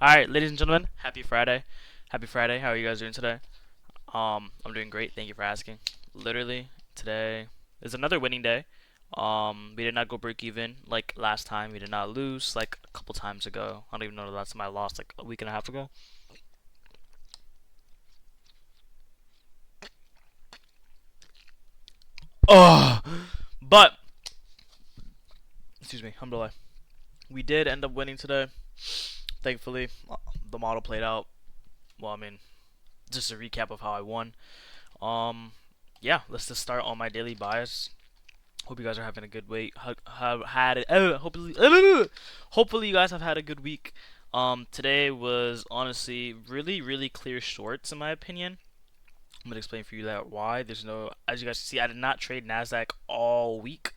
Alright, ladies and gentlemen, happy Friday. Happy Friday. How are you guys doing today? I'm doing great. Thank you for asking. Literally, today is another winning day. We did not go break even like last time. We did not lose like a couple times ago. I don't even know the last time I lost like a week and a half ago. Oh, but excuse me, alhamdulillah. We did end up winning today. Thankfully, the model played out. Well, I mean, just a recap of how I won. Um, yeah, let's just start on my daily bias. Hope you guys are having a good week. Have had it. Hopefully you guys have had a good week. Today was honestly really clear shorts in my opinion. I'm gonna explain for you that why. There's no, as you guys can see, I did not trade Nasdaq all week.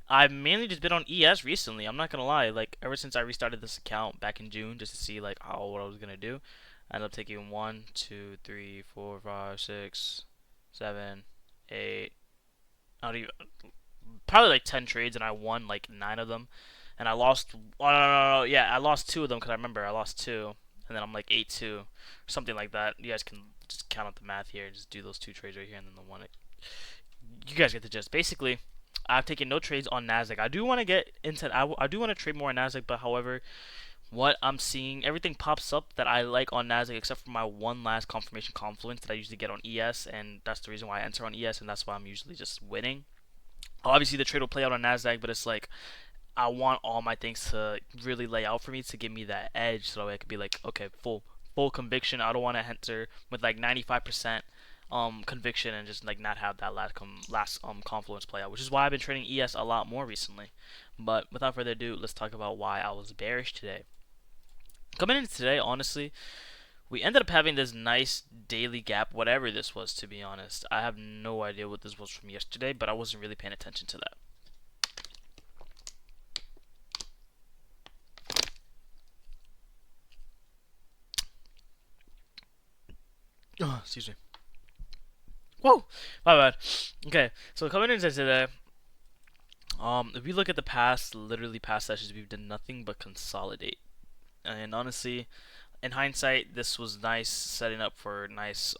I've mainly just been on ES recently. I'm not gonna lie. Like ever since I restarted this account back in June, just to see like how what I was gonna do. I ended up taking 1, 2, 3, 4, 5, 6, 7, 8. I don't even probably like 10 trades and I won like 9 of them. And I lost, oh, no, yeah, I lost 2 of them because I remember I lost 2. And then I'm like 8-2, or something like that. You guys can just count out the math here. Just do those 2 trades right here and then the one. You guys get the gist. Basically, I've taken no trades on Nasdaq. I do want to get into, I do want to trade more on Nasdaq, but however, what I'm seeing, everything pops up that I like on Nasdaq except for my one last confirmation confluence that I usually get on ES, and that's the reason why I enter on ES, and that's why I'm usually just winning. Obviously, the trade will play out on Nasdaq, but it's like I want all my things to really lay out for me to give me that edge, so that way I could be like, okay, full conviction. I don't want to enter with like 95% conviction and just like not have that last confluence play out, which is why I've been trading ES a lot more recently. But without further ado, let's talk about why I was bearish today. Coming into today, honestly, we ended up having this nice daily gap, whatever this was, to be honest. I have no idea what this was from yesterday, but I wasn't really paying attention to that. Oh, excuse me. Whoa, my bad. Okay, so coming into today, if we look at the past, literally past sessions, we've done nothing but consolidate. And honestly, in hindsight, this was nice setting up for nice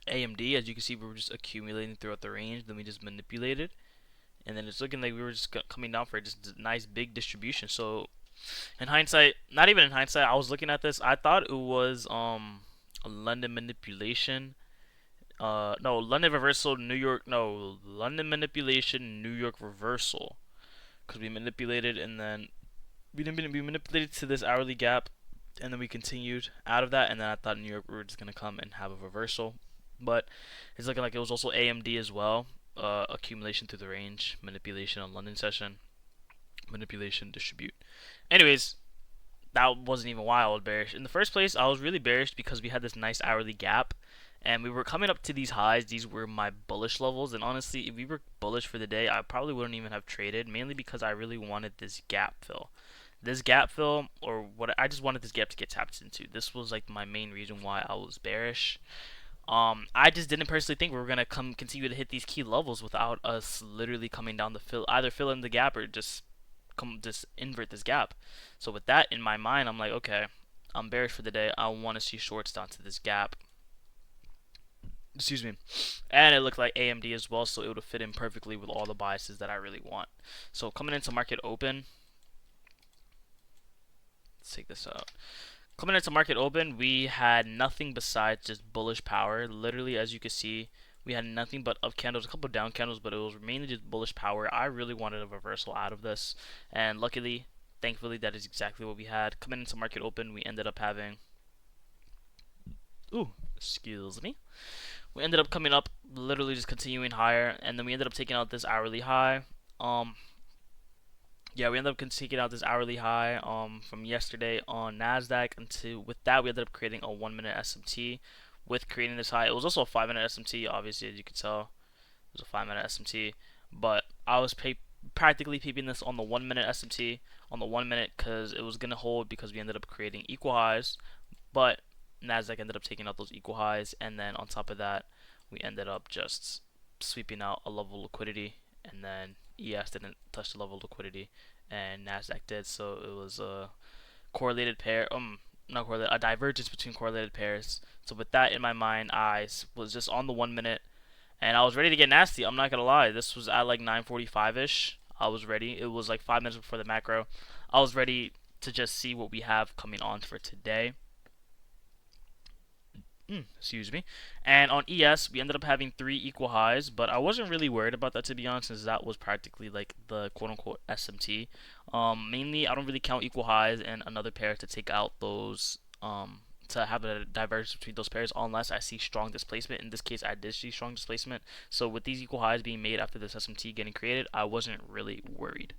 AMD. As you can see, we were just accumulating throughout the range, then we just manipulated, and then it's looking like we were just coming down for just a nice big distribution. So in hindsight, not even in hindsight, I was looking at this. I thought it was a London manipulation. No, London reversal, New York. No, London manipulation, New York reversal. Because we manipulated and then we manipulated to this hourly gap, and then we continued out of that. And then I thought New York we were just gonna come and have a reversal, but it's looking like it was also AMD as well. Accumulation through the range, manipulation on London session, manipulation, distribute. Anyways, that wasn't even why I was bearish. In the first place, I was really bearish because we had this nice hourly gap and we were coming up to these highs. These were my bullish levels, and honestly, if we were bullish for the day, I probably wouldn't even have traded, mainly because I really wanted this gap fill. This gap fill, or what, I just wanted this gap to get tapped into. This was like my main reason why I was bearish. I just didn't personally think we were gonna continue to hit these key levels without us literally coming down the either fill in the gap or just invert this gap. So with that in my mind, I'm like, okay, I'm bearish for the day. I want to see shorts down to this gap. Excuse me. And it looked like AMD as well, so it would fit in perfectly with all the biases that I really want. So coming into market open, let's take this out. Coming into market open, we had nothing besides just bullish power. Literally, as you can see, we had nothing but up candles, a couple down candles, but it was mainly just bullish power. I really wanted a reversal out of this, and luckily, thankfully, that is exactly what we had. Coming into market open, we ended up having, ooh, excuse me. We ended up coming up, literally just continuing higher, and then we ended up taking out this hourly high. Yeah, we ended up taking out this hourly high from yesterday on Nasdaq. Until with that, we ended up creating a 1-minute SMT. With creating this high, it was also a 5-minute SMT. Obviously, as you can tell, it was a 5-minute SMT. But I was practically peeping this on the 1-minute SMT on the 1 minute because it was gonna hold because we ended up creating equal highs. But Nasdaq ended up taking out those equal highs, and then on top of that, we ended up just sweeping out a level of liquidity, and then ES didn't touch the level of liquidity, and Nasdaq did. So it was correlated pair, not correlated, a divergence between correlated pairs. So with that in my mind, I was just on the 1 minute, and I was ready to get nasty. I'm not gonna lie. This was at like 9:45 ish. I was ready. It was like 5 minutes before the macro. I was ready to just see what we have coming on for today. Excuse me. And on ES, we ended up having 3 equal highs, but I wasn't really worried about that, to be honest, since that was practically like the quote-unquote SMT. Mainly, I don't really count equal highs and another pair to take out those, to have a divergence between those pairs, unless I see strong displacement. In this case, I did see strong displacement. So with these equal highs being made after this SMT getting created, I wasn't really worried.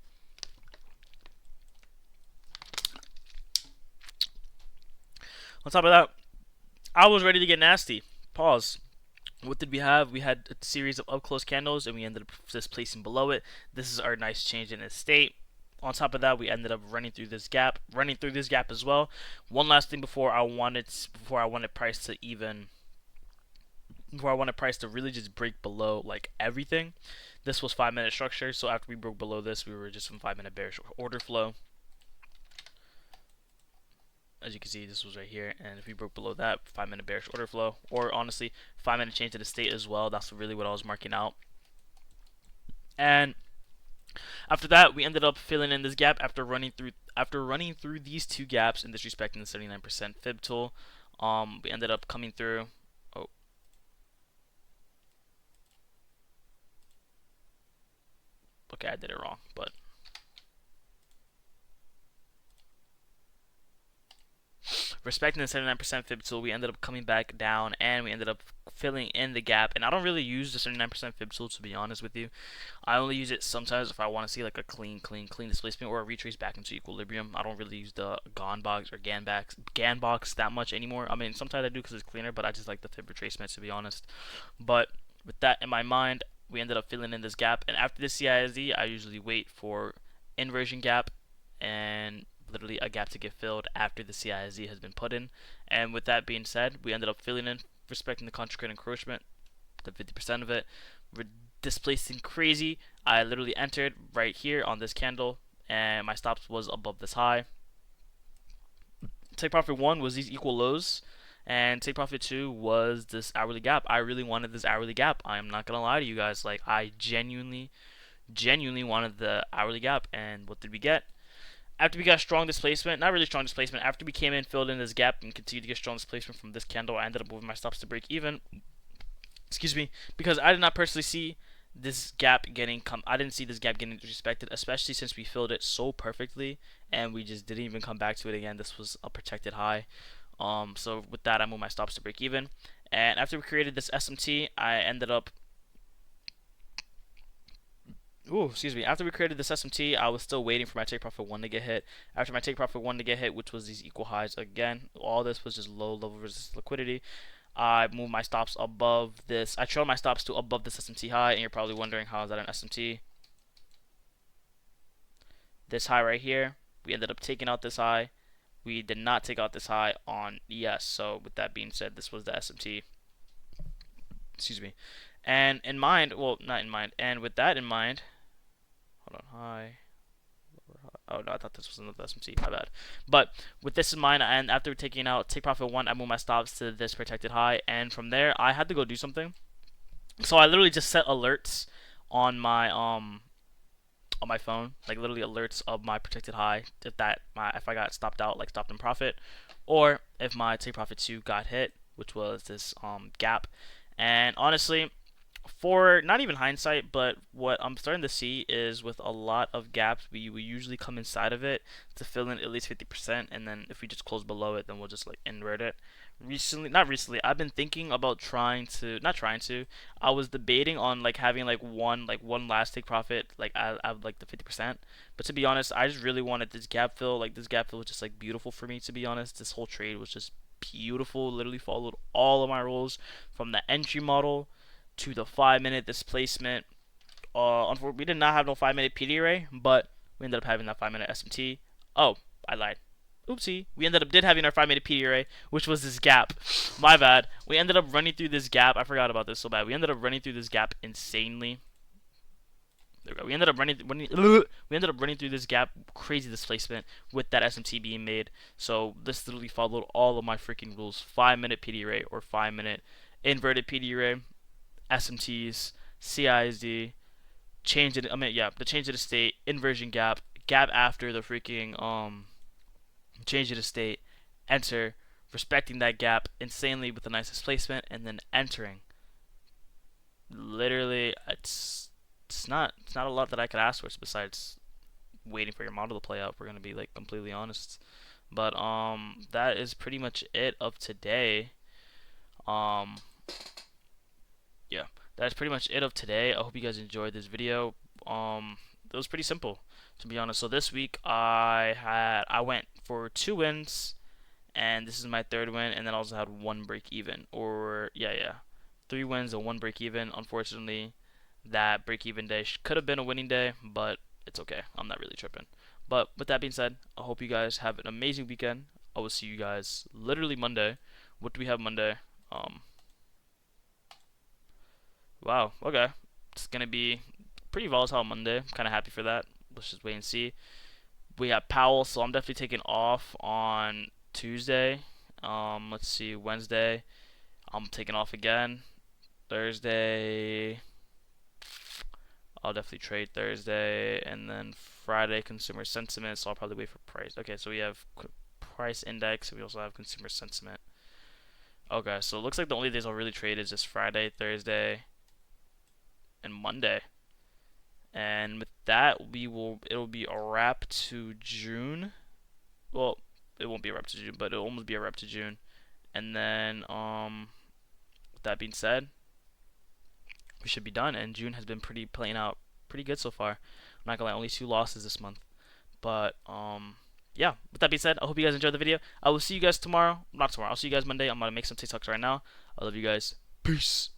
On top of that, I was ready to get nasty. Pause. What did we have? We had a series of up close candles, and we ended up just placing below it. This is our nice change in its state. On top of that, we ended up running through this gap as well. One last thing before I wanted price to really just break below like everything. This was 5-minute structure, so after we broke below this, we were just in 5-minute bearish order flow. As you can see, this was right here, and if we broke below that, 5-minute bearish order flow, or honestly 5-minute change to the state as well. That's really what I was marking out. And after that, we ended up filling in this gap after running through these 2 gaps and disrespecting the 79% fib tool. We ended up coming through. Oh, okay, I did it wrong, but respecting the 79% fib tool, we ended up coming back down, and we ended up filling in the gap. And I don't really use the 79% fib tool, to be honest with you. I only use it sometimes if I want to see like a clean displacement or a retrace back into equilibrium. I don't really use the GAN box or GAN box that much anymore. I mean, sometimes I do because it's cleaner, but I just like the fib retracement, to be honest. But with that in my mind, we ended up filling in this gap. And after the CISD, I usually wait for inversion gap and literally a gap to get filled after the CISD has been put in. And with that being said, we ended up filling in, respecting the contracted encroachment, the 50% of it. We're displacing crazy. I literally entered right here on this candle, and my stops was above this high. Take profit 1 was these equal lows, and take profit 2 was this hourly gap. I really wanted this hourly gap. I am not gonna lie to you guys. Like, I genuinely wanted the hourly gap. And what did we get? After we got strong displacement, not really strong displacement, after we came in, filled in this gap, and continued to get strong displacement from this candle, I ended up moving my stops to break even. Excuse me, because I did not personally see this gap getting I didn't see this gap getting disrespected, especially since we filled it so perfectly, and we just didn't even come back to it again. This was a protected high. So with that, I moved my stops to break even. And after we created this SMT, I ended up after we created this SMT, I was still waiting for my take profit 1 to get hit. After my take profit 1 to get hit, which was these equal highs again, all this was just low level resistance liquidity. I moved my stops above this. I trailed my stops to above this SMT high, and you're probably wondering, how is that an SMT? This high right here, we ended up taking out this high. We did not take out this high on ES. So with that being said, this was the SMT. Excuse me. And in mind, well, not in mind, and with that in mind, hold on, high. Oh no, I thought this was another SMT. My bad. But with this in mind, and after taking out take profit 1, I moved my stops to this protected high, and from there I had to go do something. So I literally just set alerts on my phone, like literally alerts of my protected high, if I got stopped out, like stopped in profit, or if my take profit 2 got hit, which was this gap. And honestly, for not even hindsight, but what I'm starting to see is with a lot of gaps, we usually come inside of it to fill in at least 50%, and then if we just close below it, then we'll just like invert it. Not recently, I've been thinking about I was debating on like having like one last take profit, like I like the 50%. But to be honest, I just really wanted this gap fill. Like, this gap fill was just like beautiful for me, to be honest. This whole trade was just beautiful. Literally followed all of my rules from the entry model to the 5-minute displacement. Unfortunately, we did not have no 5-minute PD array, but we ended up having that 5-minute SMT. Oh, I lied. Oopsie. We ended up having our 5-minute PD array, which was this gap. My bad. We ended up running through this gap. I forgot about this so bad. We ended up running through this gap insanely. There we go. We ended up running through this gap, crazy displacement with that SMT being made. So this literally followed all of my freaking rules: 5-minute PD rate or 5-minute inverted PD rate, SMTs, CISD, change it. I mean, yeah, the change of the state, inversion gap, gap after the freaking change of the state, enter, respecting that gap insanely with a nice displacement, and then entering. Literally, it's not a lot that I could ask for besides waiting for your model to play out. We're gonna be like completely honest, but that is pretty much it of today. Um, yeah, that's pretty much it of today. I hope you guys enjoyed this video. It was pretty simple, to be honest. So this week I went for 2 wins, and this is my third win, and then I also had one break even, or yeah, 3 wins and one break even. Unfortunately, that break even day could have been a winning day, but it's okay. I'm not really tripping. But with that being said, I hope you guys have an amazing weekend. I will see you guys literally Monday. What do we have Monday? Wow, okay. It's gonna be pretty volatile Monday. I'm kind of happy for that. Let's just wait and see. We have Powell, so I'm definitely taking off on Tuesday. Let's see, Wednesday, I'm taking off again. Thursday, I'll definitely trade Thursday, and then Friday, consumer sentiment. So I'll probably wait for price. Okay, so we have price index. We also have consumer sentiment. Okay, so it looks like the only days I'll really trade is just Friday, Thursday, and Monday. And with that, it'll be a wrap to June. Well, it won't be a wrap to June, but it'll almost be a wrap to June. And then with that being said, we should be done. And June has been playing out pretty good so far. I'm not gonna lie, only 2 losses this month. But yeah. With that being said, I hope you guys enjoyed the video. I will see you guys tomorrow. Not tomorrow. I'll see you guys Monday. I'm gonna make some TikToks right now. I love you guys. Peace.